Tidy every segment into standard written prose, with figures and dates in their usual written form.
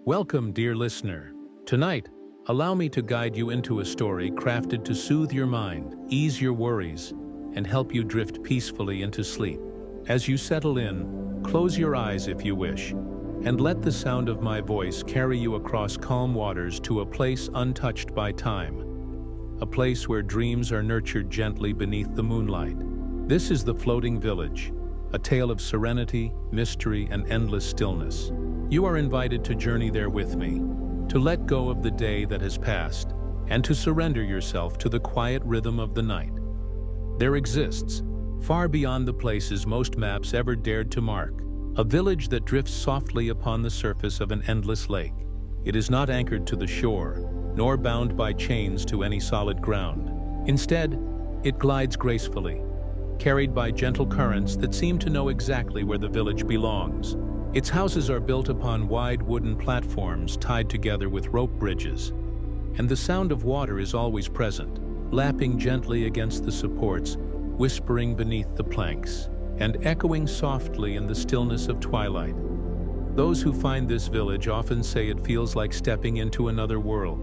Welcome, dear listener. Tonight, allow me to guide you into a story crafted to soothe your mind, ease your worries, and help you drift peacefully into sleep. As you settle in, close your eyes if you wish, and let the sound of my voice carry you across calm waters to a place untouched by time. A place where dreams are nurtured gently beneath the moonlight. This is the Floating Village, a tale of serenity, mystery, and endless stillness. You are invited to journey there with me, to let go of the day that has passed, and to surrender yourself to the quiet rhythm of the night. There exists, far beyond the places most maps ever dared to mark, a village that drifts softly upon the surface of an endless lake. It is not anchored to the shore, nor bound by chains to any solid ground. Instead, it glides gracefully, carried by gentle currents that seem to know exactly where the village belongs. Its houses are built upon wide wooden platforms tied together with rope bridges, and the sound of water is always present, lapping gently against the supports, whispering beneath the planks, and echoing softly in the stillness of twilight. Those who find this village often say it feels like stepping into another world,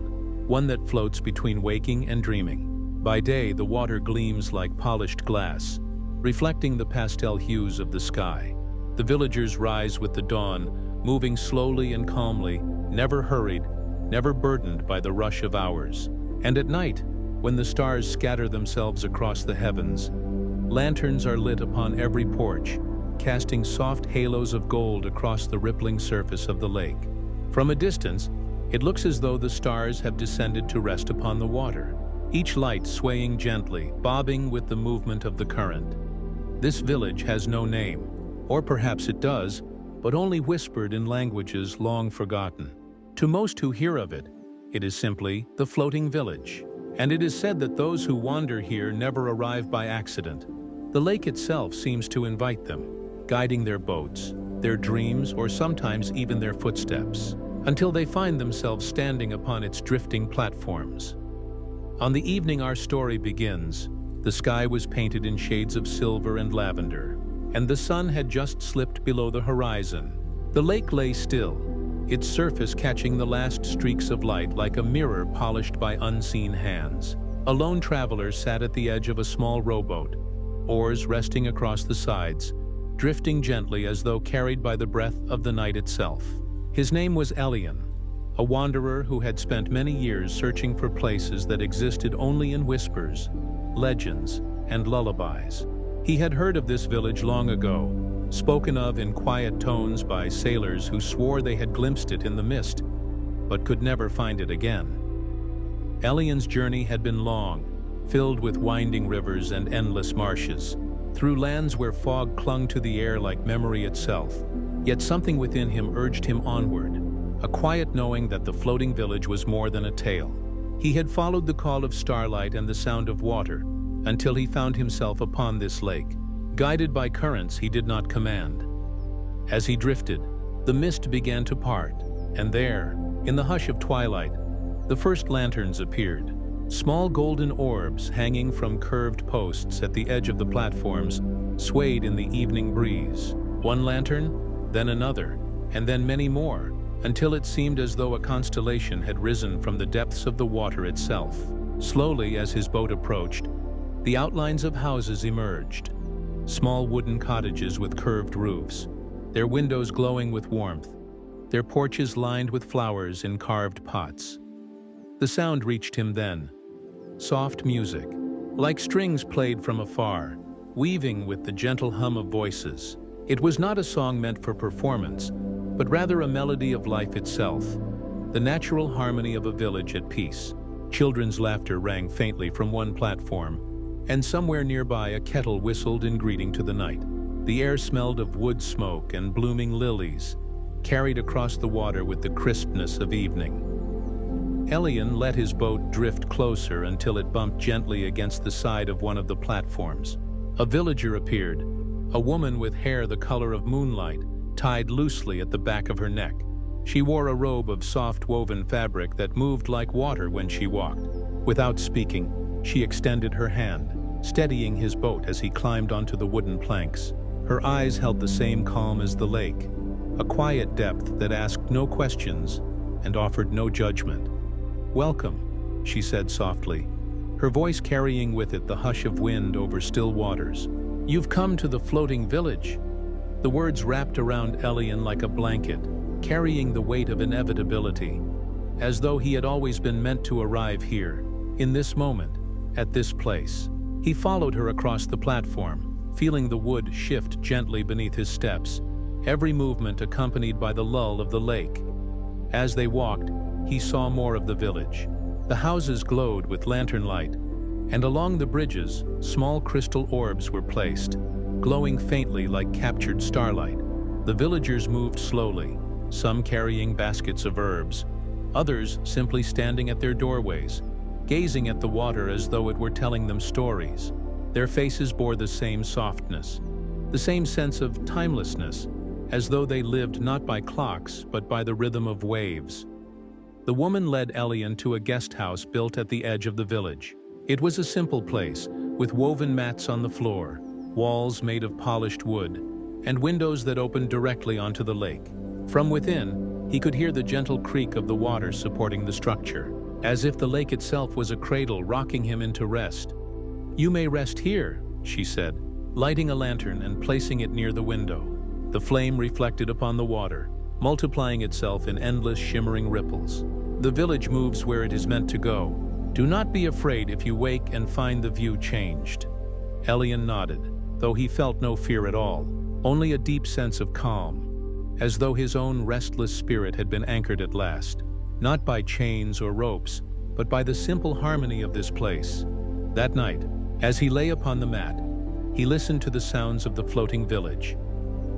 one that floats between waking and dreaming. By day, the water gleams like polished glass, reflecting the pastel hues of the sky. The villagers rise with the dawn, moving slowly and calmly, never hurried, never burdened by the rush of hours. And at night, when the stars scatter themselves across the heavens, lanterns are lit upon every porch, casting soft halos of gold across the rippling surface of the lake. From a distance, it looks as though the stars have descended to rest upon the water, each light swaying gently, bobbing with the movement of the current. This village has no name, or perhaps it does, but only whispered in languages long forgotten. To most who hear of it, it is simply the Floating Village, and it is said that those who wander here never arrive by accident. The lake itself seems to invite them, guiding their boats, their dreams, or sometimes even their footsteps, until they find themselves standing upon its drifting platforms. On the evening our story begins, the sky was painted in shades of silver and lavender, and the sun had just slipped below the horizon. The lake lay still, its surface catching the last streaks of light like a mirror polished by unseen hands. A lone traveler sat at the edge of a small rowboat, oars resting across the sides, drifting gently as though carried by the breath of the night itself. His name was Elian, a wanderer who had spent many years searching for places that existed only in whispers, legends, and lullabies. He had heard of this village long ago, spoken of in quiet tones by sailors who swore they had glimpsed it in the mist, but could never find it again. Elian's journey had been long, filled with winding rivers and endless marshes, through lands where fog clung to the air like memory itself. Yet something within him urged him onward, a quiet knowing that the floating village was more than a tale. He had followed the call of starlight and the sound of water, until he found himself upon this lake, guided by currents he did not command. As he drifted, the mist began to part, and there, in the hush of twilight, the first lanterns appeared, small golden orbs hanging from curved posts at the edge of the platforms, swayed in the evening breeze. One lantern, then another, and then many more, until it seemed as though a constellation had risen from the depths of the water itself. Slowly, as his boat approached, the outlines of houses emerged, small wooden cottages with curved roofs, their windows glowing with warmth, their porches lined with flowers in carved pots. The sound reached him then, soft music, like strings played from afar, weaving with the gentle hum of voices. It was not a song meant for performance, but rather a melody of life itself, the natural harmony of a village at peace. Children's laughter rang faintly from one platform, and somewhere nearby a kettle whistled in greeting to the night. The air smelled of wood smoke and blooming lilies, carried across the water with the crispness of evening. Elian let his boat drift closer until it bumped gently against the side of one of the platforms. A villager appeared, a woman with hair the color of moonlight, tied loosely at the back of her neck. She wore a robe of soft woven fabric that moved like water when she walked. Without speaking, she extended her hand, steadying his boat as he climbed onto the wooden planks. Her eyes held the same calm as the lake, a quiet depth that asked no questions, and offered no judgment. "Welcome," she said softly, her voice carrying with it the hush of wind over still waters. "You've come to the floating village." The words wrapped around Elian like a blanket, carrying the weight of inevitability, as though he had always been meant to arrive here, in this moment, at this place. He followed her across the platform, feeling the wood shift gently beneath his steps, every movement accompanied by the lull of the lake. As they walked, he saw more of the village. The houses glowed with lantern light, and along the bridges, small crystal orbs were placed, glowing faintly like captured starlight. The villagers moved slowly, some carrying baskets of herbs, others simply standing at their doorways, gazing at the water as though it were telling them stories. Their faces bore the same softness, the same sense of timelessness, as though they lived not by clocks but by the rhythm of waves. The woman led Elian to a guest house built at the edge of the village. It was a simple place, with woven mats on the floor, walls made of polished wood, and windows that opened directly onto the lake. From within, he could hear the gentle creak of the water supporting the structure, as if the lake itself was a cradle rocking him into rest. "You may rest here," she said, lighting a lantern and placing it near the window. The flame reflected upon the water, multiplying itself in endless shimmering ripples. "The village moves where it is meant to go. Do not be afraid if you wake and find the view changed." Elian nodded, though he felt no fear at all, only a deep sense of calm, as though his own restless spirit had been anchored at last, not by chains or ropes, but by the simple harmony of this place. That night, as he lay upon the mat, he listened to the sounds of the floating village,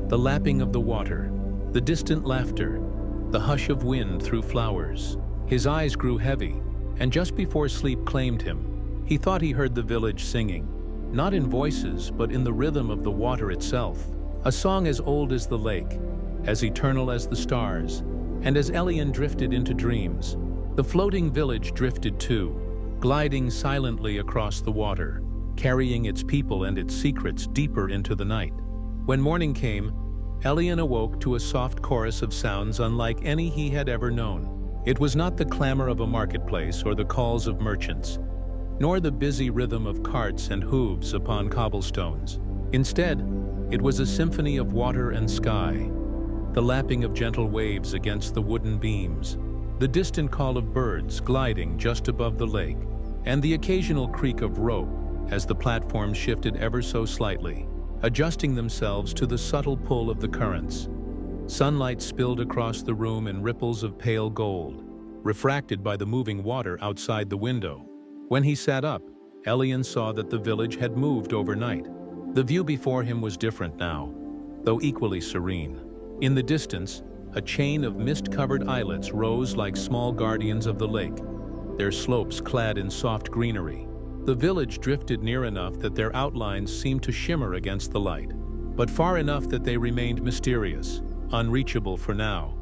the lapping of the water, the distant laughter, the hush of wind through flowers. His eyes grew heavy, and just before sleep claimed him, he thought he heard the village singing, not in voices but in the rhythm of the water itself, a song as old as the lake, as eternal as the stars. And as Elian drifted into dreams, the floating village drifted too, gliding silently across the water, carrying its people and its secrets deeper into the night. When morning came, Elian awoke to a soft chorus of sounds unlike any he had ever known. It was not the clamor of a marketplace or the calls of merchants, nor the busy rhythm of carts and hooves upon cobblestones. Instead, it was a symphony of water and sky, the lapping of gentle waves against the wooden beams, the distant call of birds gliding just above the lake, and the occasional creak of rope as the platform shifted ever so slightly, adjusting themselves to the subtle pull of the currents. Sunlight spilled across the room in ripples of pale gold, refracted by the moving water outside the window. When he sat up, Elian saw that the village had moved overnight. The view before him was different now, though equally serene. In the distance, a chain of mist-covered islets rose like small guardians of the lake, their slopes clad in soft greenery. The village drifted near enough that their outlines seemed to shimmer against the light, but far enough that they remained mysterious, unreachable for now.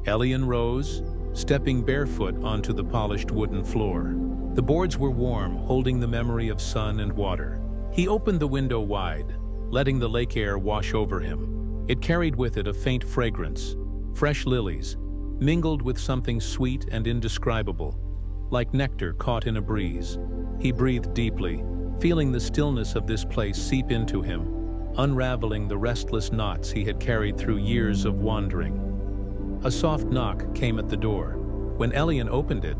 Elian rose, stepping barefoot onto the polished wooden floor. The boards were warm, holding the memory of sun and water. He opened the window wide, letting the lake air wash over him. It carried with it a faint fragrance, fresh lilies, mingled with something sweet and indescribable, like nectar caught in a breeze. He breathed deeply, feeling the stillness of this place seep into him, unraveling the restless knots he had carried through years of wandering. A soft knock came at the door. When Elian opened it,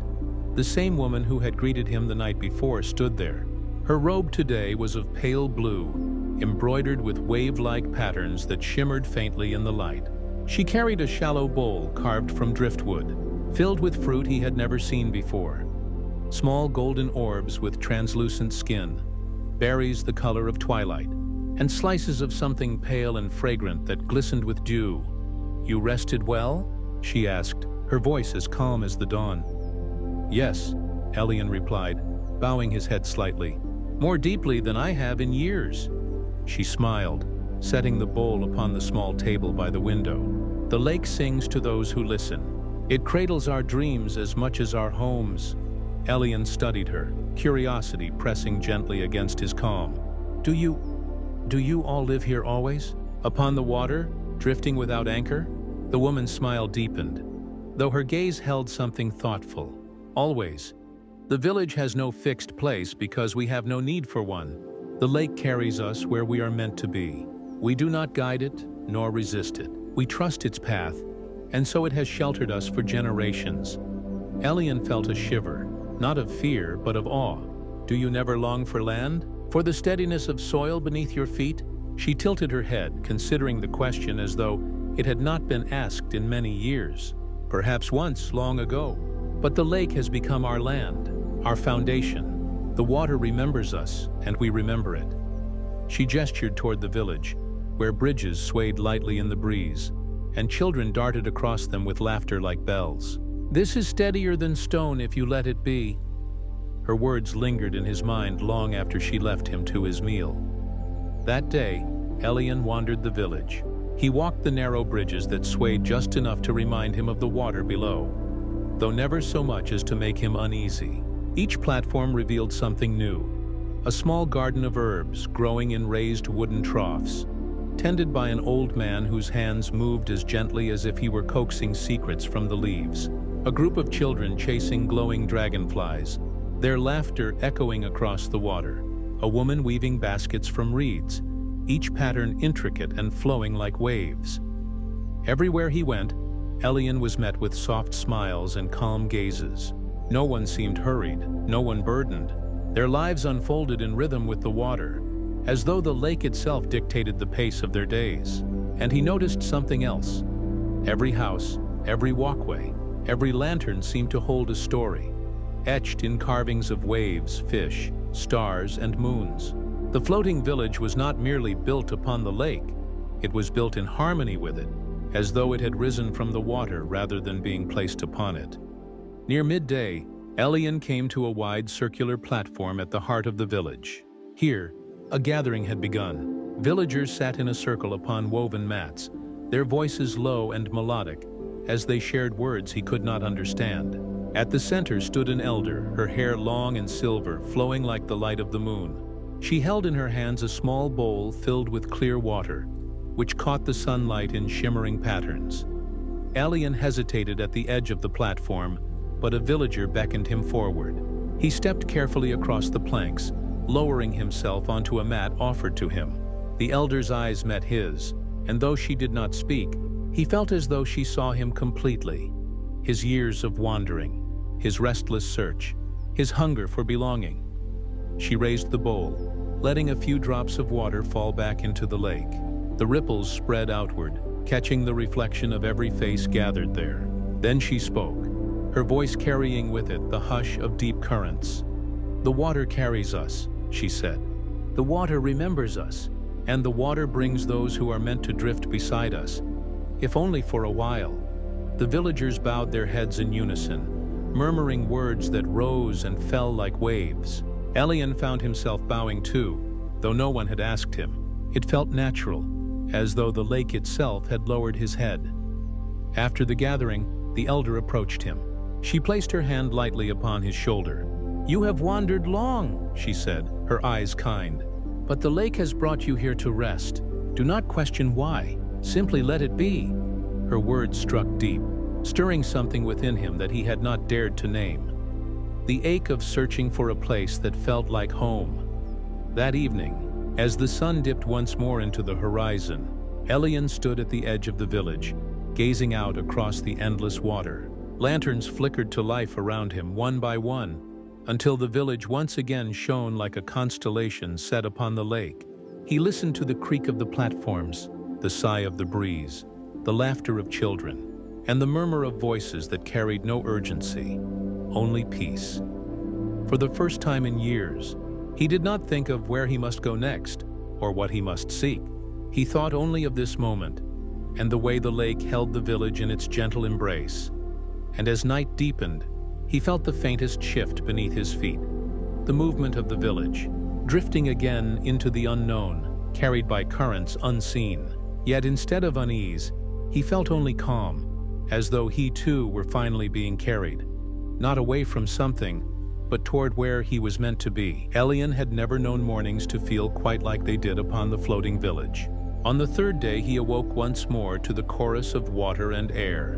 the same woman who had greeted him the night before stood there. Her robe today was of pale blue, embroidered with wave-like patterns that shimmered faintly in the light. She carried a shallow bowl carved from driftwood, filled with fruit he had never seen before. Small golden orbs with translucent skin, berries the color of twilight, and slices of something pale and fragrant that glistened with dew. "You rested well?" she asked, her voice as calm as the dawn. "Yes," Elian replied, bowing his head slightly. "More deeply than I have in years." She smiled, setting the bowl upon the small table by the window. "The lake sings to those who listen. It cradles our dreams as much as our homes." Elian studied her, curiosity pressing gently against his calm. Do you all live here always? Upon the water, drifting without anchor?" The woman's smile deepened. though her gaze held something thoughtful. Always. The village has no fixed place because we have no need for one. The lake carries us where we are meant to be. We do not guide it, nor resist it. We trust its path, and so it has sheltered us for generations. Elian felt a shiver, not of fear, but of awe. Do you never long for land? For the steadiness of soil beneath your feet? She tilted her head, considering the question as though it had not been asked in many years. Perhaps once, long ago. But the lake has become our land, our foundation. The water remembers us, and we remember it. She gestured toward the village, where bridges swayed lightly in the breeze, and children darted across them with laughter like bells. This is steadier than stone if you let it be. Her words lingered in his mind long after she left him to his meal. That day, Elian wandered the village. He walked the narrow bridges that swayed just enough to remind him of the water below, though never so much as to make him uneasy. Each platform revealed something new. A small garden of herbs growing in raised wooden troughs, tended by an old man whose hands moved as gently as if he were coaxing secrets from the leaves. A group of children chasing glowing dragonflies, their laughter echoing across the water. A woman weaving baskets from reeds, each pattern intricate and flowing like waves. Everywhere he went, Elian was met with soft smiles and calm gazes. No one seemed hurried, no one burdened. Their lives unfolded in rhythm with the water, as though the lake itself dictated the pace of their days. And he noticed something else. Every house, every walkway, every lantern seemed to hold a story, etched in carvings of waves, fish, stars, and moons. The floating village was not merely built upon the lake, it was built in harmony with it, as though it had risen from the water rather than being placed upon it. Near midday, Elian came to a wide circular platform at the heart of the village. Here, a gathering had begun. Villagers sat in a circle upon woven mats, their voices low and melodic, as they shared words he could not understand. At the center stood an elder, her hair long and silver, flowing like the light of the moon. She held in her hands a small bowl filled with clear water, which caught the sunlight in shimmering patterns. Elian hesitated at the edge of the platform, but a villager beckoned him forward. He stepped carefully across the planks, lowering himself onto a mat offered to him. The elder's eyes met his, and though she did not speak, he felt as though she saw him completely. His years of wandering, his restless search, his hunger for belonging. She raised the bowl, letting a few drops of water fall back into the lake. The ripples spread outward, catching the reflection of every face gathered there. Then she spoke, her voice carrying with it the hush of deep currents. "The water carries us," she said. "The water remembers us, and the water brings those who are meant to drift beside us, if only for a while." The villagers bowed their heads in unison, murmuring words that rose and fell like waves. Elian found himself bowing too, though no one had asked him. It felt natural, as though the lake itself had lowered his head. After the gathering, the elder approached him. She placed her hand lightly upon his shoulder. "You have wandered long," she said, her eyes kind. "But the lake has brought you here to rest. Do not question why. Simply let it be." Her words struck deep, stirring something within him that he had not dared to name. The ache of searching for a place that felt like home. That evening, as the sun dipped once more into the horizon, Elian stood at the edge of the village, gazing out across the endless water. Lanterns flickered to life around him one by one, until the village once again shone like a constellation set upon the lake. He listened to the creak of the platforms, the sigh of the breeze, the laughter of children, and the murmur of voices that carried no urgency, only peace. For the first time in years, he did not think of where he must go next, or what he must seek. He thought only of this moment, and the way the lake held the village in its gentle embrace. And as night deepened, he felt the faintest shift beneath his feet, the movement of the village, drifting again into the unknown, carried by currents unseen. Yet instead of unease, he felt only calm, as though he too were finally being carried, not away from something, but toward where he was meant to be. Elian had never known mornings to feel quite like they did upon the floating village. On the third day he awoke once more to the chorus of water and air.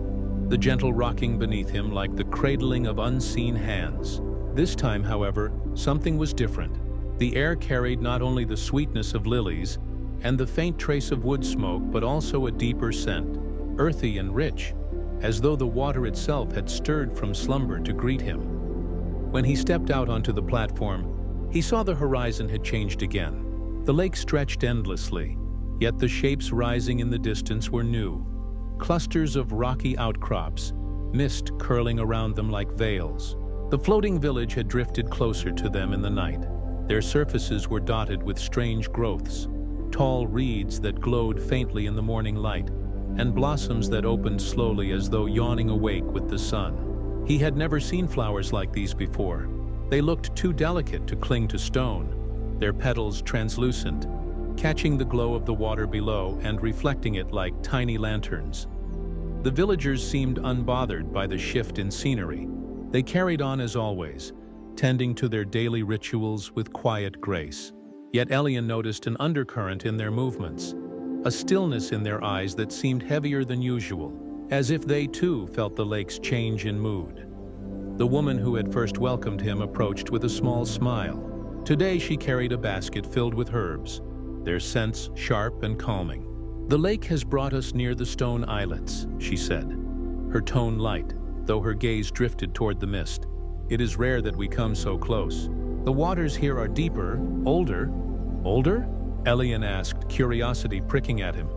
the gentle rocking beneath him like the cradling of unseen hands. This time, however, something was different. The air carried not only the sweetness of lilies and the faint trace of wood smoke, but also a deeper scent, earthy and rich, as though the water itself had stirred from slumber to greet him. When he stepped out onto the platform, he saw the horizon had changed again. The lake stretched endlessly, yet the shapes rising in the distance were new. Clusters of rocky outcrops, mist curling around them like veils. The floating village had drifted closer to them in the night. Their surfaces were dotted with strange growths, tall reeds that glowed faintly in the morning light, and blossoms that opened slowly as though yawning awake with the sun. He had never seen flowers like these before. They looked too delicate to cling to stone, their petals translucent, catching the glow of the water below and reflecting it like tiny lanterns. The villagers seemed unbothered by the shift in scenery. They carried on as always, tending to their daily rituals with quiet grace. Yet Elian noticed an undercurrent in their movements, a stillness in their eyes that seemed heavier than usual, as if they too felt the lake's change in mood. The woman who had first welcomed him approached with a small smile. Today she carried a basket filled with herbs, their scents sharp and calming. "The lake has brought us near the stone islets," she said, her tone light, though her gaze drifted toward the mist. "It is rare that we come so close. The waters here are deeper, older." "Older?" Elian asked, curiosity pricking at him.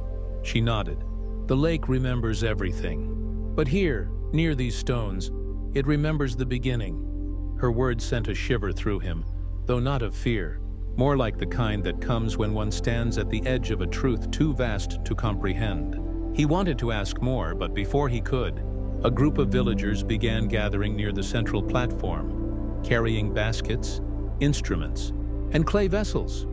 She nodded. "The lake remembers everything. But here, near these stones, it remembers the beginning." Her words sent a shiver through him, though not of fear, more like the kind that comes when one stands at the edge of a truth too vast to comprehend. He wanted to ask more, but before he could, a group of villagers began gathering near the central platform, carrying baskets, instruments, and clay vessels.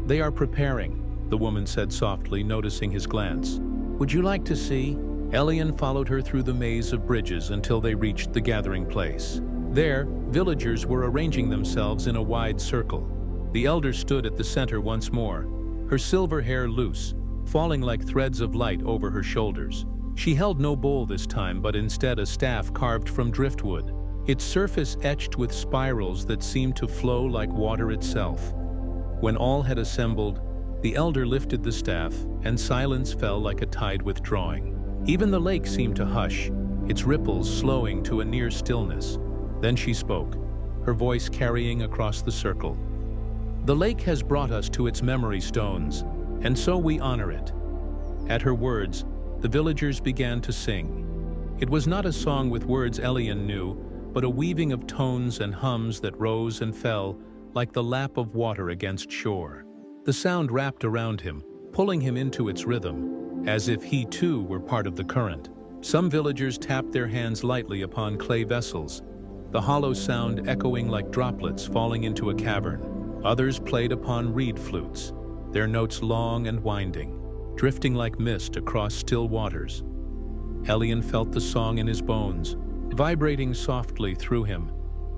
"They are preparing," the woman said softly, noticing his glance. "Would you like to see?" Elian followed her through the maze of bridges until they reached the gathering place. There, villagers were arranging themselves in a wide circle. The elder stood at the center once more, her silver hair loose, falling like threads of light over her shoulders. She held no bowl this time, but instead a staff carved from driftwood, its surface etched with spirals that seemed to flow like water itself. When all had assembled, the elder lifted the staff, and silence fell like a tide withdrawing. Even the lake seemed to hush, its ripples slowing to a near stillness. Then she spoke, her voice carrying across the circle. "The lake has brought us to its memory stones, and so we honor it." At her words, the villagers began to sing. It was not a song with words Elian knew, but a weaving of tones and hums that rose and fell like the lap of water against shore. The sound wrapped around him, pulling him into its rhythm, as if he too were part of the current. Some villagers tapped their hands lightly upon clay vessels, the hollow sound echoing like droplets falling into a cavern. Others played upon reed flutes, their notes long and winding, drifting like mist across still waters. Elian felt the song in his bones, vibrating softly through him,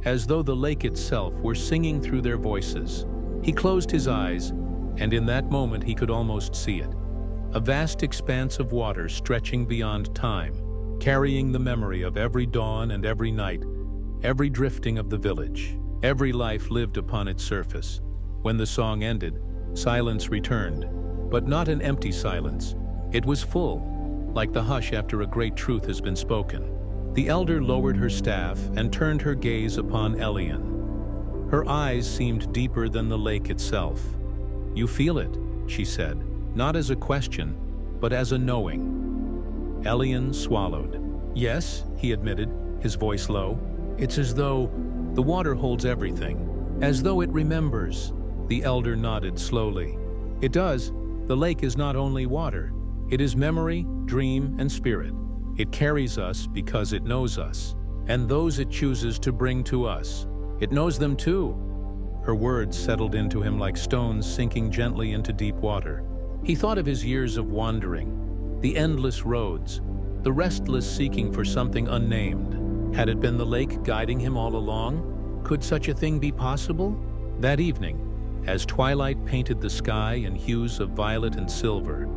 as though the lake itself were singing through their voices. He closed his eyes, and in that moment he could almost see it. A vast expanse of water stretching beyond time, carrying the memory of every dawn and every night, every drifting of the village. Every life lived upon its surface. When the song ended, silence returned, but not an empty silence. It was full, like the hush after a great truth has been spoken. The elder lowered her staff and turned her gaze upon Elian. Her eyes seemed deeper than the lake itself. "You feel it," she said, not as a question, but as a knowing. Elian swallowed. "Yes," he admitted, his voice low. "It's as though the water holds everything, as though it remembers." The elder nodded slowly. "It does. The lake is not only water. It is memory, dream, and spirit. It carries us because it knows us, and those it chooses to bring to us. It knows them too." Her words settled into him like stones sinking gently into deep water. He thought of his years of wandering, the endless roads, the restless seeking for something unnamed. Had it been the lake guiding him all along? Could such a thing be possible? That evening, as twilight painted the sky in hues of violet and silver,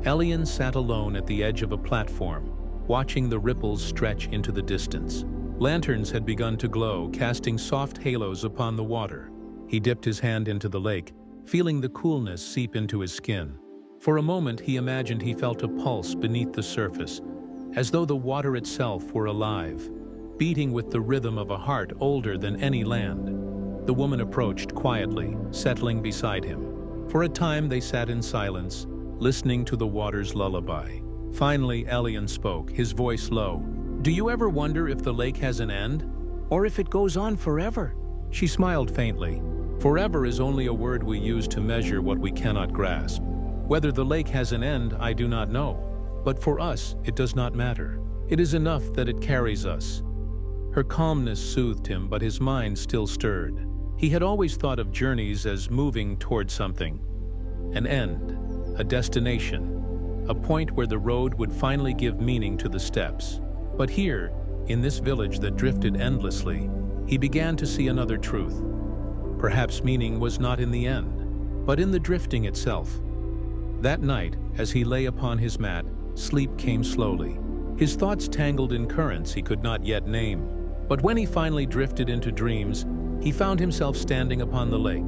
Elian sat alone at the edge of a platform, watching the ripples stretch into the distance. Lanterns had begun to glow, casting soft halos upon the water. He dipped his hand into the lake, feeling the coolness seep into his skin. For a moment he imagined he felt a pulse beneath the surface, as though the water itself were alive, beating with the rhythm of a heart older than any land. The woman approached quietly, settling beside him. For a time they sat in silence, listening to the water's lullaby. Finally, Elian spoke, his voice low. "Do you ever wonder if the lake has an end? Or if it goes on forever?" She smiled faintly. Forever is only a word we use to measure what we cannot grasp. Whether the lake has an end, I do not know. But for us, it does not matter. It is enough that it carries us. Her calmness soothed him, but his mind still stirred. He had always thought of journeys as moving toward something. An end, a destination, a point where the road would finally give meaning to the steps. But here, in this village that drifted endlessly, he began to see another truth. Perhaps meaning was not in the end, but in the drifting itself. That night, as he lay upon his mat, sleep came slowly. His thoughts tangled in currents he could not yet name. But when he finally drifted into dreams, he found himself standing upon the lake,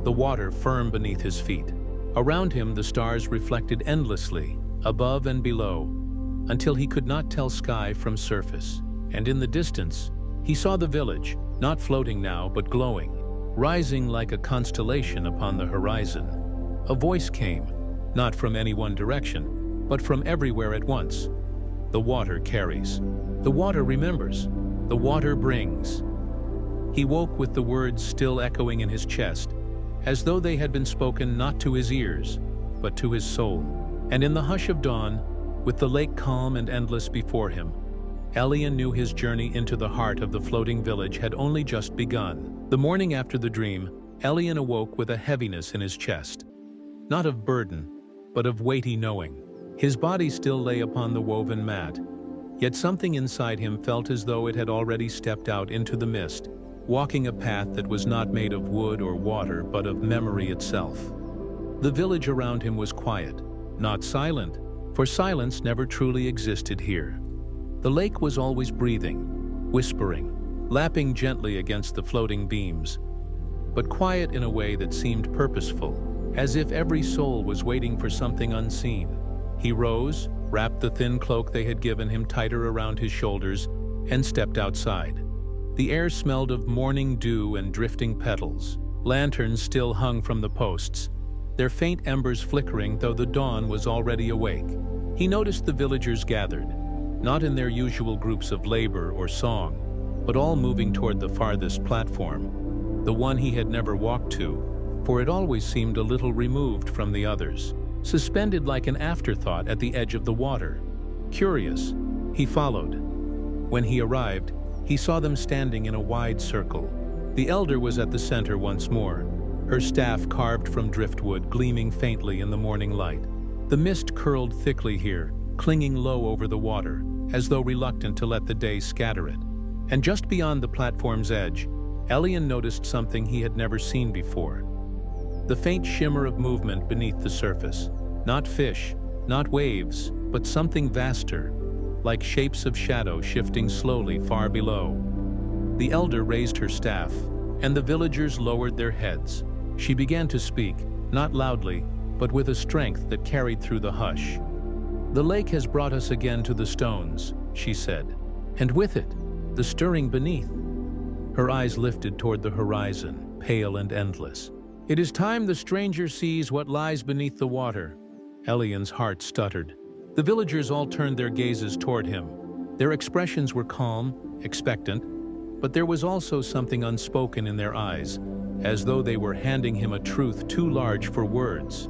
the water firm beneath his feet. Around him the stars reflected endlessly, above and below, until he could not tell sky from surface. And in the distance, he saw the village, not floating now but glowing, rising like a constellation upon the horizon. A voice came, not from any one direction, but from everywhere at once. The water carries. The water remembers. The water brings. He woke with the words still echoing in his chest, as though they had been spoken not to his ears, but to his soul. And in the hush of dawn, with the lake calm and endless before him, Elian knew his journey into the heart of the floating village had only just begun. The morning after the dream, Elian awoke with a heaviness in his chest. Not of burden, but of weighty knowing. His body still lay upon the woven mat, yet something inside him felt as though it had already stepped out into the mist, walking a path that was not made of wood or water, but of memory itself. The village around him was quiet, not silent, for silence never truly existed here. The lake was always breathing, whispering, lapping gently against the floating beams, but quiet in a way that seemed purposeful, as if every soul was waiting for something unseen. He rose, wrapped the thin cloak they had given him tighter around his shoulders, and stepped outside. The air smelled of morning dew and drifting petals. Lanterns still hung from the posts, their faint embers flickering though the dawn was already awake. He noticed the villagers gathered, not in their usual groups of labor or song, but all moving toward the farthest platform, the one he had never walked to, for it always seemed a little removed from the others, suspended like an afterthought at the edge of the water. Curious, he followed. When he arrived, he saw them standing in a wide circle. The elder was at the center once more, her staff carved from driftwood gleaming faintly in the morning light. The mist curled thickly here, clinging low over the water, as though reluctant to let the day scatter it. And just beyond the platform's edge, Elian noticed something he had never seen before. The faint shimmer of movement beneath the surface. Not fish, not waves, but something vaster, like shapes of shadow shifting slowly far below. The elder raised her staff, and the villagers lowered their heads. She began to speak, not loudly, but with a strength that carried through the hush. "The lake has brought us again to the stones," she said, "and with it, the stirring beneath." Her eyes lifted toward the horizon, pale and endless. "It is time the stranger sees what lies beneath the water." Elian's heart stuttered. The villagers all turned their gazes toward him. Their expressions were calm, expectant, but there was also something unspoken in their eyes, as though they were handing him a truth too large for words.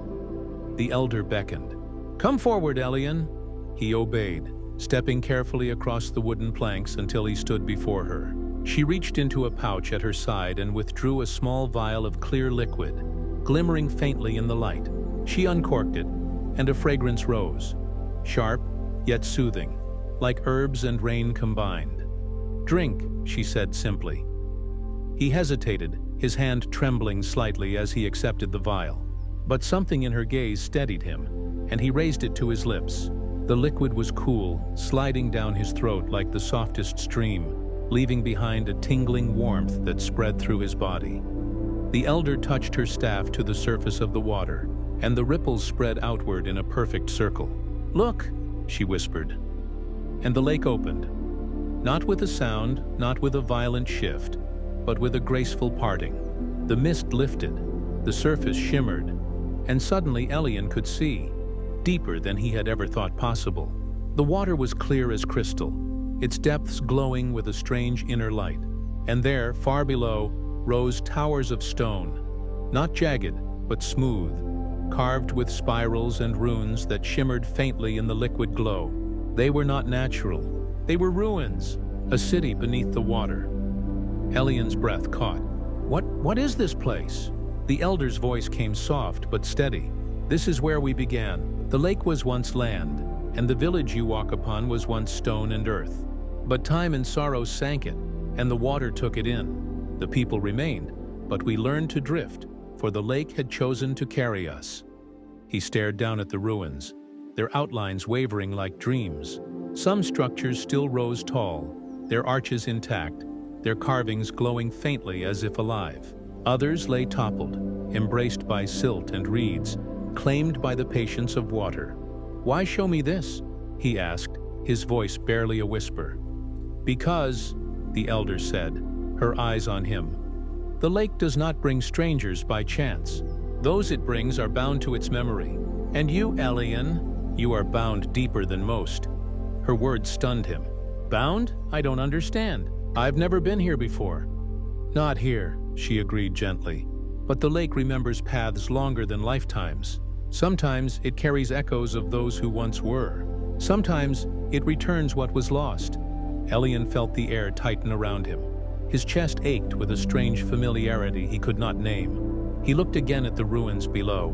The elder beckoned. "Come forward, Elian." He obeyed, stepping carefully across the wooden planks until he stood before her. She reached into a pouch at her side and withdrew a small vial of clear liquid, glimmering faintly in the light. She uncorked it, and a fragrance rose, sharp yet soothing, like herbs and rain combined. "Drink," she said simply. He hesitated, his hand trembling slightly as he accepted the vial. But something in her gaze steadied him, and he raised it to his lips. The liquid was cool, sliding down his throat like the softest stream, leaving behind a tingling warmth that spread through his body. The elder touched her staff to the surface of the water, and the ripples spread outward in a perfect circle. "Look," she whispered. And the lake opened. Not with a sound, not with a violent shift, but with a graceful parting. The mist lifted, the surface shimmered, and suddenly Elian could see, deeper than he had ever thought possible. The water was clear as crystal, its depths glowing with a strange inner light. And there, far below, rose towers of stone, not jagged, but smooth, carved with spirals and runes that shimmered faintly in the liquid glow. They were not natural. They were ruins, a city beneath the water. Elian's breath caught. What is this place?" The elder's voice came soft but steady. "This is where we began. The lake was once land, and the village you walk upon was once stone and earth. But time and sorrow sank it, and the water took it in. The people remained, but we learned to drift, for the lake had chosen to carry us." He stared down at the ruins, their outlines wavering like dreams. Some structures still rose tall, their arches intact, their carvings glowing faintly as if alive. Others lay toppled, embraced by silt and reeds, claimed by the patience of water. "Why show me this?" he asked, his voice barely a whisper. "Because," the elder said, her eyes on him, "the lake does not bring strangers by chance. Those it brings are bound to its memory. And you, Elian, you are bound deeper than most." Her words stunned him. "Bound? I don't understand. I've never been here before." "Not here," she agreed gently. "But the lake remembers paths longer than lifetimes. Sometimes it carries echoes of those who once were. Sometimes it returns what was lost." Elian felt the air tighten around him. His chest ached with a strange familiarity he could not name. He looked again at the ruins below,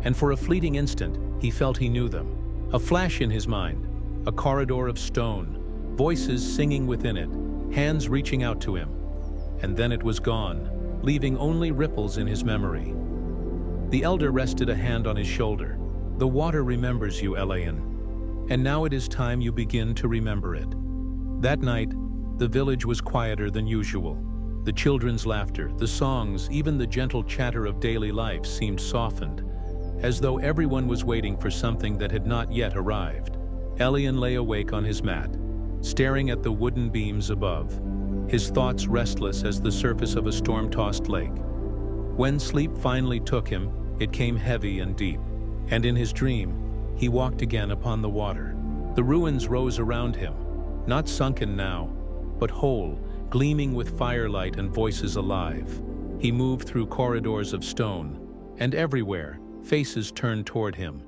and for a fleeting instant he felt he knew them. A flash in his mind, a corridor of stone, voices singing within it, hands reaching out to him. And then it was gone, leaving only ripples in his memory. The elder rested a hand on his shoulder. "The water remembers you, Elian, and now it is time you begin to remember it." That night, the village was quieter than usual. The children's laughter, the songs, even the gentle chatter of daily life seemed softened, as though everyone was waiting for something that had not yet arrived. Elian lay awake on his mat, staring at the wooden beams above, his thoughts restless as the surface of a storm-tossed lake. When sleep finally took him, it came heavy and deep, and in his dream, he walked again upon the water. The ruins rose around him, not sunken now, but whole, gleaming with firelight and voices alive. He moved through corridors of stone, and everywhere, faces turned toward him.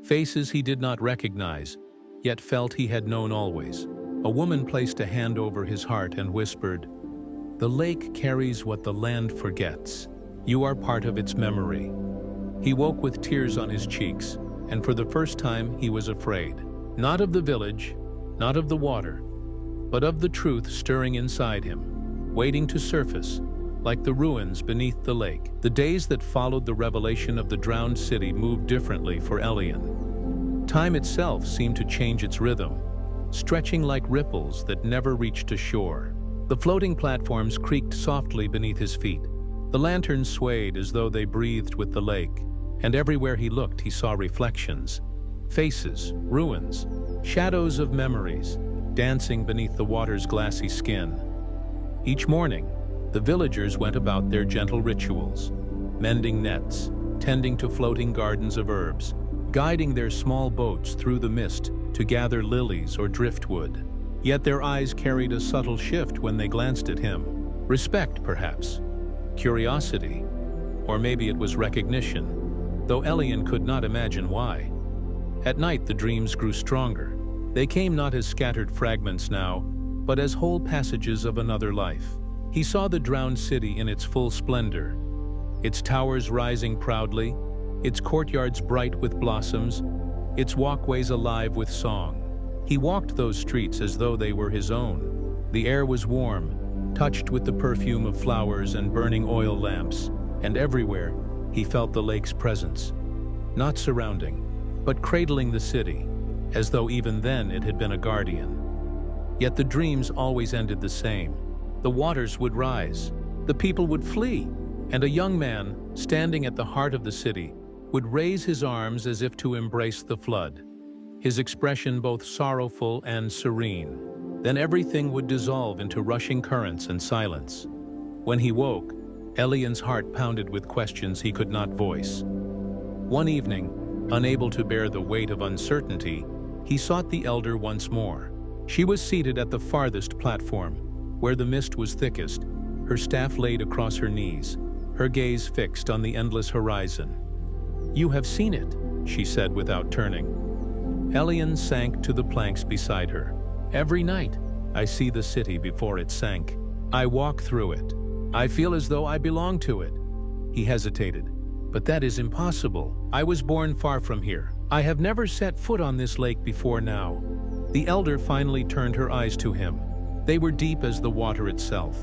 Faces he did not recognize, yet felt he had known always. A woman placed a hand over his heart and whispered, "The lake carries what the land forgets. You are part of its memory." He woke with tears on his cheeks, and for the first time he was afraid. Not of the village, not of the water, but of the truth stirring inside him, waiting to surface, like the ruins beneath the lake. The days that followed the revelation of the drowned city moved differently for Elian. Time itself seemed to change its rhythm, stretching like ripples that never reached a shore. The floating platforms creaked softly beneath his feet. The lanterns swayed as though they breathed with the lake, and everywhere he looked he saw reflections, faces, ruins, shadows of memories, dancing beneath the water's glassy skin. Each morning, the villagers went about their gentle rituals, mending nets, tending to floating gardens of herbs, guiding their small boats through the mist to gather lilies or driftwood. Yet their eyes carried a subtle shift when they glanced at him. Respect, perhaps. Curiosity. Or maybe it was recognition, though Elian could not imagine why. At night the dreams grew stronger. They came not as scattered fragments now, but as whole passages of another life. He saw the drowned city in its full splendor, its towers rising proudly, its courtyards bright with blossoms, its walkways alive with song. He walked those streets as though they were his own. The air was warm, touched with the perfume of flowers and burning oil lamps, and everywhere he felt the lake's presence, not surrounding, but cradling the city. as though even then it had been a guardian. Yet the dreams always ended the same. The waters would rise, the people would flee, and a young man, standing at the heart of the city, would raise his arms as if to embrace the flood, his expression both sorrowful and serene. Then everything would dissolve into rushing currents and silence. When he woke, Elian's heart pounded with questions he could not voice. One evening, unable to bear the weight of uncertainty, he sought the elder once more. She was seated at the farthest platform, where the mist was thickest, her staff laid across her knees, her gaze fixed on the endless horizon. "You have seen it," she said without turning. Elian sank to the planks beside her. "Every night, I see the city before it sank. I walk through it. I feel as though I belong to it." He hesitated. "But that is impossible. I was born far from here. I have never set foot on this lake before now." The elder finally turned her eyes to him. They were deep as the water itself.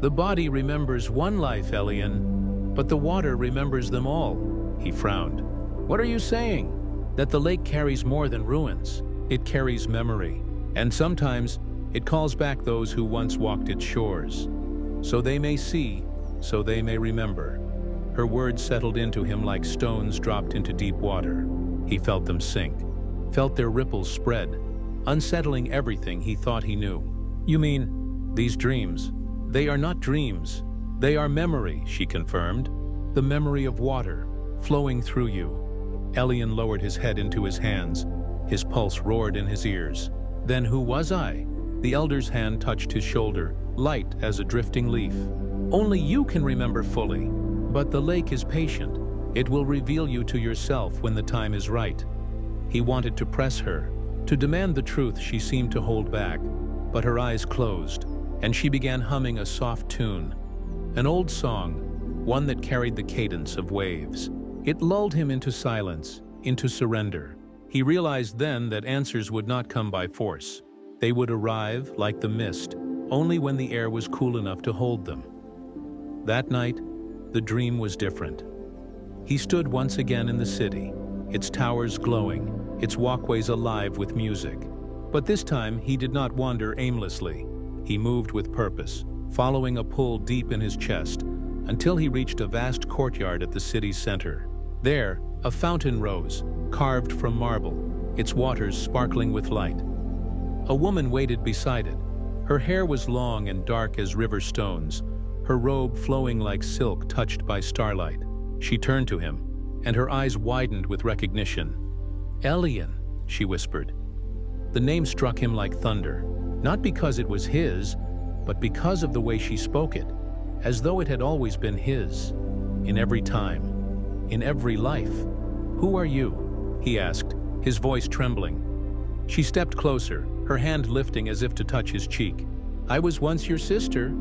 "The body remembers one life, Elian, but the water remembers them all." He frowned. "What are you saying?" "That the lake carries more than ruins. It carries memory. And sometimes it calls back those who once walked its shores. So they may see, so they may remember." Her words settled into him like stones dropped into deep water. He felt them sink, felt their ripples spread, unsettling everything he thought he knew. "You mean, these dreams? They are not dreams. They are memory," she confirmed. "The memory of water, flowing through you." Elian lowered his head into his hands. His pulse roared in his ears. "Then who was I?" The elder's hand touched his shoulder, light as a drifting leaf. "Only you can remember fully. But the lake is patient. It will reveal you to yourself when the time is right." He wanted to press her, to demand the truth she seemed to hold back, but her eyes closed, and she began humming a soft tune, an old song, one that carried the cadence of waves. It lulled him into silence, into surrender. He realized then that answers would not come by force. They would arrive, like the mist, only when the air was cool enough to hold them. That night, the dream was different. He stood once again in the city, its towers glowing, its walkways alive with music. But this time he did not wander aimlessly. He moved with purpose, following a pull deep in his chest, until he reached a vast courtyard at the city's center. There, a fountain rose, carved from marble, its waters sparkling with light. A woman waited beside it. Her hair was long and dark as river stones, her robe flowing like silk touched by starlight. She turned to him, and her eyes widened with recognition. "Elian," she whispered. The name struck him like thunder, not because it was his, but because of the way she spoke it, as though it had always been his, in every time, in every life. "Who are you?" he asked, his voice trembling. She stepped closer, her hand lifting as if to touch his cheek. "I was once your sister."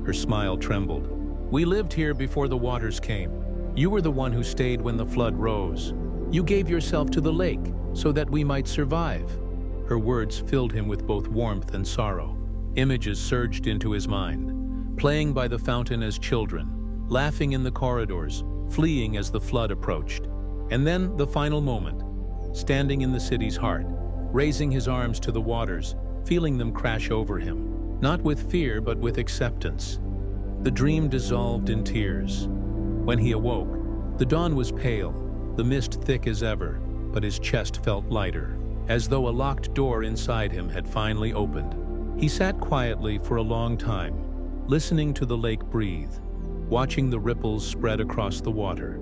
Her smile trembled. "We lived here before the waters came. You were the one who stayed when the flood rose. You gave yourself to the lake so that we might survive." Her words filled him with both warmth and sorrow. Images surged into his mind, playing by the fountain as children, laughing in the corridors, fleeing as the flood approached. And then the final moment, standing in the city's heart, raising his arms to the waters, feeling them crash over him, not with fear but with acceptance. The dream dissolved in tears. When he awoke, the dawn was pale, the mist thick as ever, but his chest felt lighter, as though a locked door inside him had finally opened. He sat quietly for a long time, listening to the lake breathe, watching the ripples spread across the water.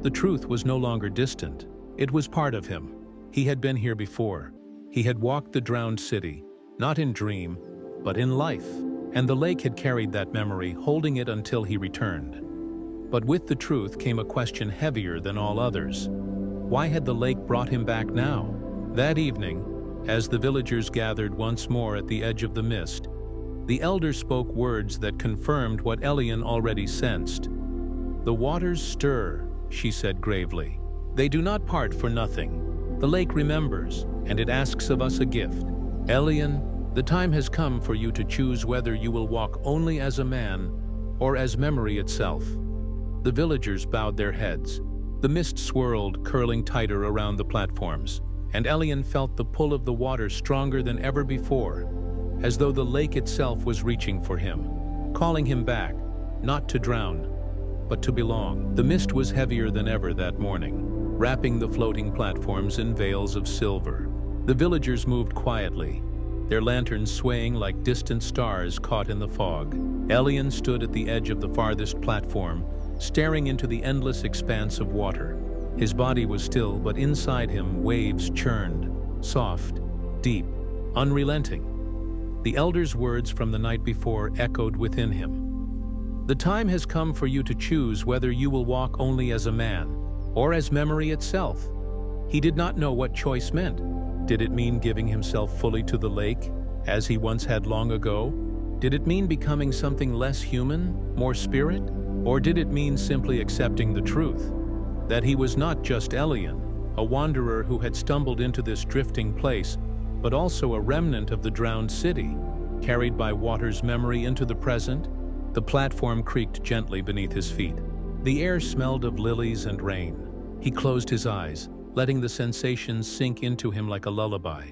The truth was no longer distant. It was part of him. He had been here before. He had walked the drowned city, not in dream, but in life, and the lake had carried that memory, holding it until he returned. But with the truth came a question heavier than all others. Why had the lake brought him back now? That evening, as the villagers gathered once more at the edge of the mist, the elder spoke words that confirmed what Elian already sensed. "The waters stir," she said gravely. "They do not part for nothing. The lake remembers, and it asks of us a gift. Elian, the time has come for you to choose whether you will walk only as a man or as memory itself." The villagers bowed their heads. The mist swirled, curling tighter around the platforms. and Elian felt the pull of the water stronger than ever before, as though the lake itself was reaching for him, calling him back, not to drown, but to belong. The mist was heavier than ever that morning, wrapping the floating platforms in veils of silver. The villagers moved quietly, their lanterns swaying like distant stars caught in the fog. Elian stood at the edge of the farthest platform, staring into the endless expanse of water. His body was still, but inside him waves churned, soft, deep, unrelenting. The elder's words from the night before echoed within him. The time has come for you to choose whether you will walk only as a man, or as memory itself. He did not know what choice meant. Did it mean giving himself fully to the lake, as he once had long ago? Did it mean becoming something less human, more spirit? Or did it mean simply accepting the truth, that he was not just Elian, a wanderer who had stumbled into this drifting place, but also a remnant of the drowned city, carried by water's memory into the present? The platform creaked gently beneath his feet. The air smelled of lilies and rain. He closed his eyes, letting the sensations sink into him like a lullaby.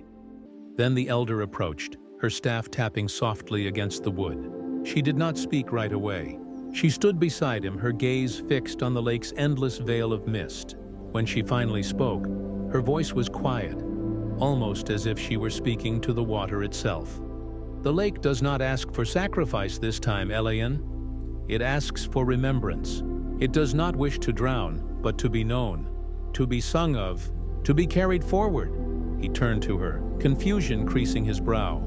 Then the elder approached, her staff tapping softly against the wood. She did not speak right away. She stood beside him, her gaze fixed on the lake's endless veil of mist. When she finally spoke, her voice was quiet, almost as if she were speaking to the water itself. The lake does not ask for sacrifice this time, Elian. It asks for remembrance. It does not wish to drown, but to be known, to be sung of, to be carried forward. He turned to her, confusion creasing his brow.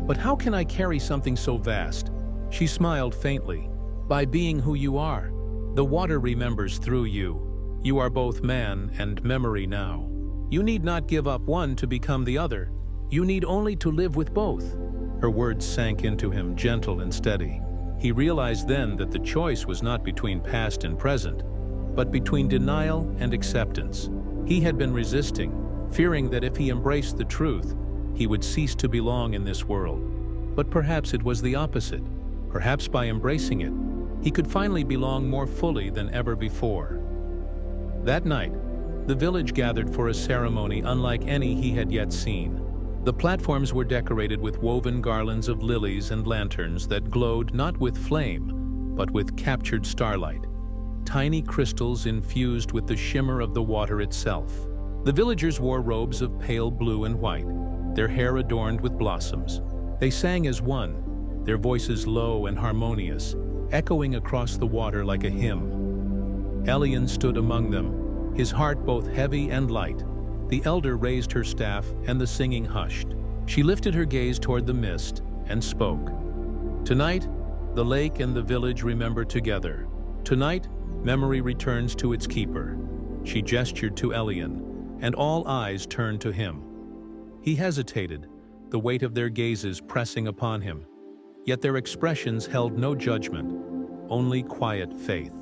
But how can I carry something so vast? She smiled faintly. By being who you are. The water remembers through you. You are both man and memory now. You need not give up one to become the other. You need only to live with both. Her words sank into him, gentle and steady. He realized then that the choice was not between past and present, but between denial and acceptance. He had been resisting, fearing that if he embraced the truth, he would cease to belong in this world. But perhaps it was the opposite. Perhaps by embracing it, he could finally belong more fully than ever before. That night, the village gathered for a ceremony unlike any he had yet seen. The platforms were decorated with woven garlands of lilies and lanterns that glowed not with flame, but with captured starlight, tiny crystals infused with the shimmer of the water itself. The villagers wore robes of pale blue and white, their hair adorned with blossoms. They sang as one, their voices low and harmonious, echoing across the water like a hymn. Elian stood among them, his heart both heavy and light. The elder raised her staff, and the singing hushed. She lifted her gaze toward the mist and spoke. Tonight, the lake and the village remember together. Tonight, memory returns to its keeper. She gestured to Elian, and all eyes turned to him. He hesitated, the weight of their gazes pressing upon him. Yet their expressions held no judgment, only quiet faith.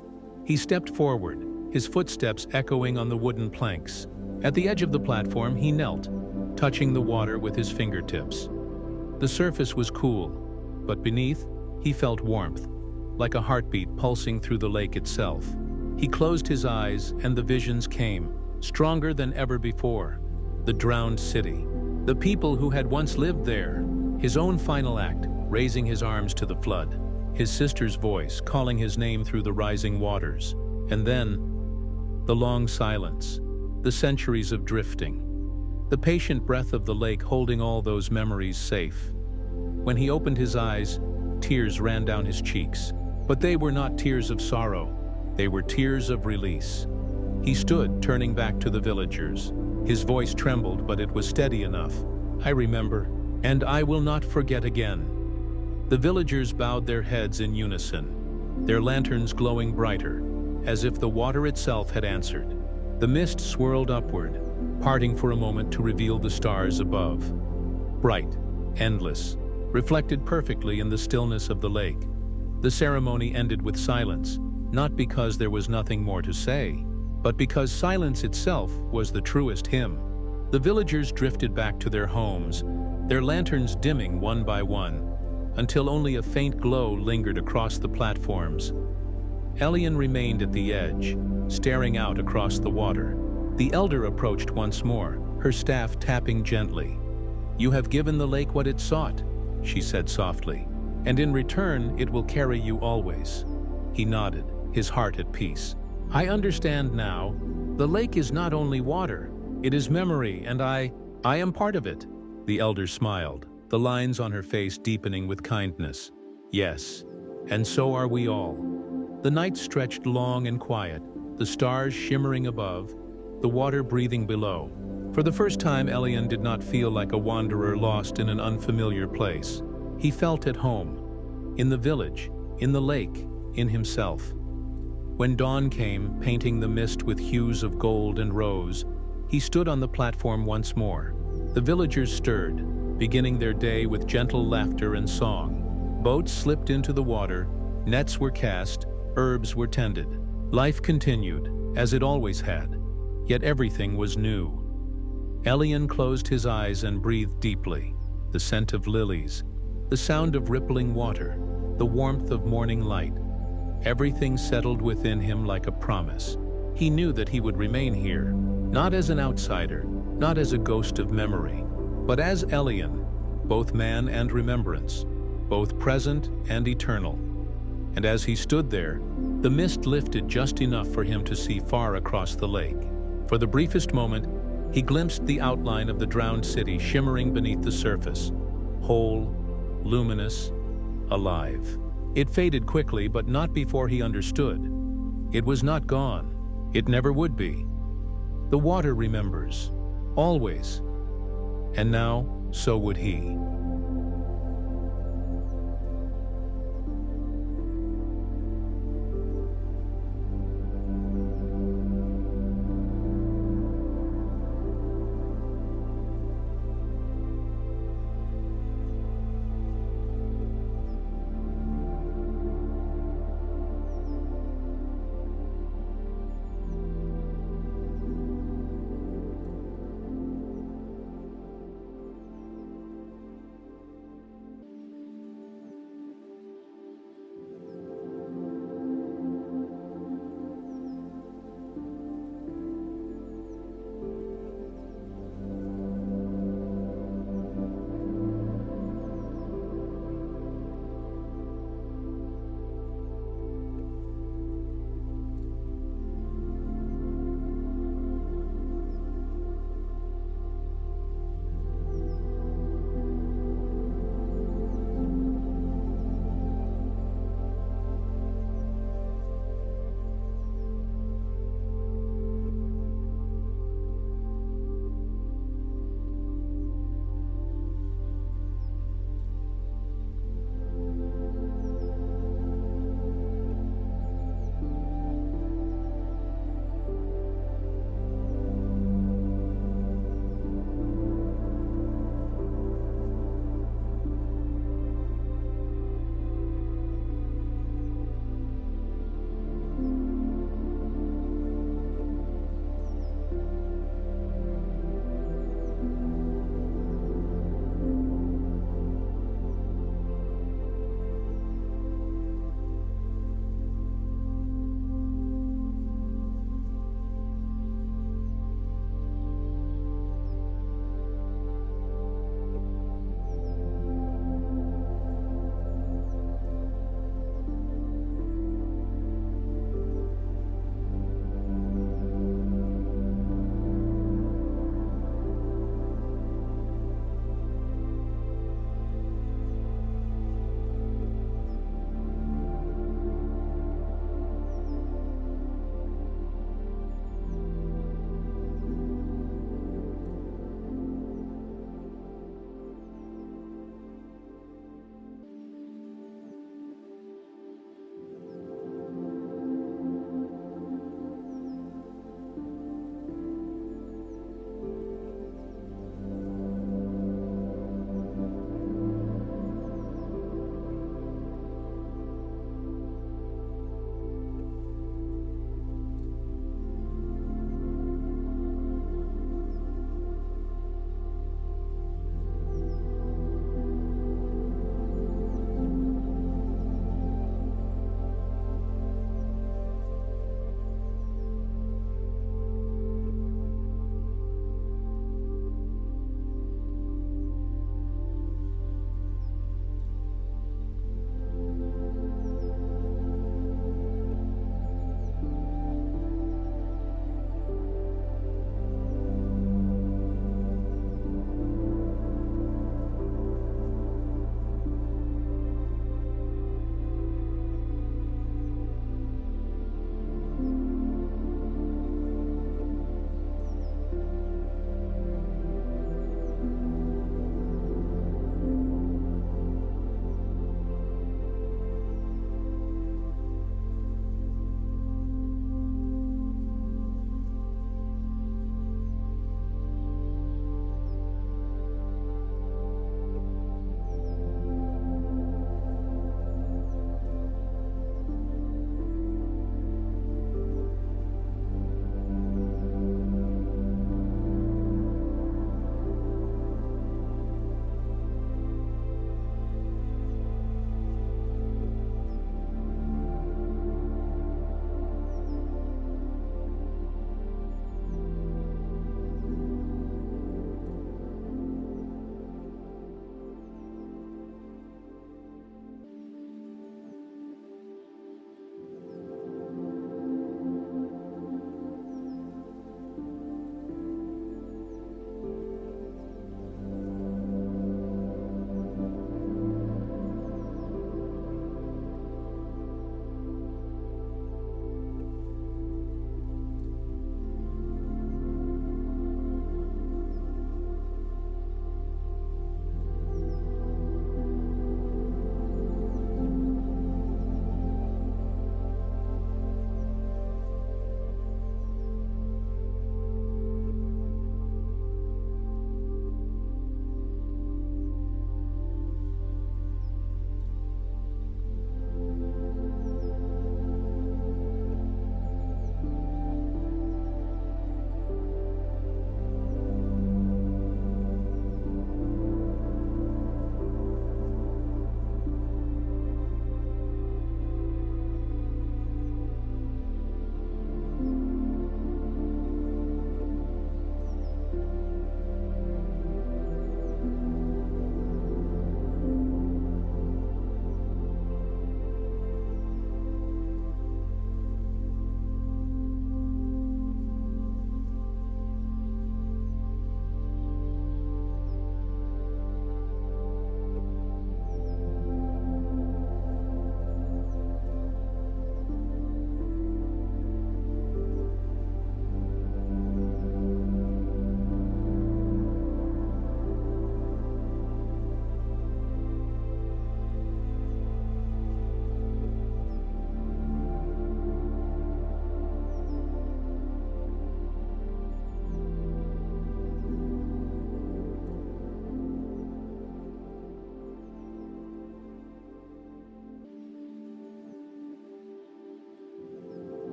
He stepped forward, his footsteps echoing on the wooden planks. At the edge of the platform, he knelt, touching the water with his fingertips. The surface was cool, but beneath, he felt warmth, like a heartbeat pulsing through the lake itself. He closed his eyes, and the visions came, stronger than ever before. The drowned city, the people who had once lived there, his own final act, raising his arms to the flood, his sister's voice calling his name through the rising waters, and then the long silence, the centuries of drifting, the patient breath of the lake holding all those memories safe. When he opened his eyes, tears ran down his cheeks, but they were not tears of sorrow, they were tears of release. He stood, turning back to the villagers. His voice trembled, but it was steady enough. I remember, and I will not forget again. The villagers bowed their heads in unison, their lanterns glowing brighter, as if the water itself had answered. The mist swirled upward, parting for a moment to reveal the stars above. Bright, endless, reflected perfectly in the stillness of the lake. The ceremony ended with silence, not because there was nothing more to say, but because silence itself was the truest hymn. The villagers drifted back to their homes, their lanterns dimming one by one, until only a faint glow lingered across the platforms. Elian remained at the edge, staring out across the water. The elder approached once more, her staff tapping gently. "You have given the lake what it sought," she said softly, "and in return it will carry you always." He nodded, his heart at peace. "I understand now. The lake is not only water, it is memory, and I am part of it." The elder smiled, the lines on her face deepening with kindness. "Yes, and so are we all." The night stretched long and quiet, the stars shimmering above, the water breathing below. For the first time, Elian did not feel like a wanderer lost in an unfamiliar place. He felt at home, in the village, in the lake, in himself. When dawn came, painting the mist with hues of gold and rose, he stood on the platform once more. The villagers stirred, beginning their day with gentle laughter and song. Boats slipped into the water, nets were cast, herbs were tended. Life continued, as it always had, yet everything was new. Elian closed his eyes and breathed deeply. The scent of lilies, the sound of rippling water, the warmth of morning light. Everything settled within him like a promise. He knew that he would remain here, not as an outsider, not as a ghost of memory, but as Elian, both man and remembrance, both present and eternal. And as he stood there, the mist lifted just enough for him to see far across the lake. For the briefest moment, he glimpsed the outline of the drowned city shimmering beneath the surface, whole, luminous, alive. It faded quickly, but not before he understood. It was not gone. It never would be. The water remembers, always. And now, so would he.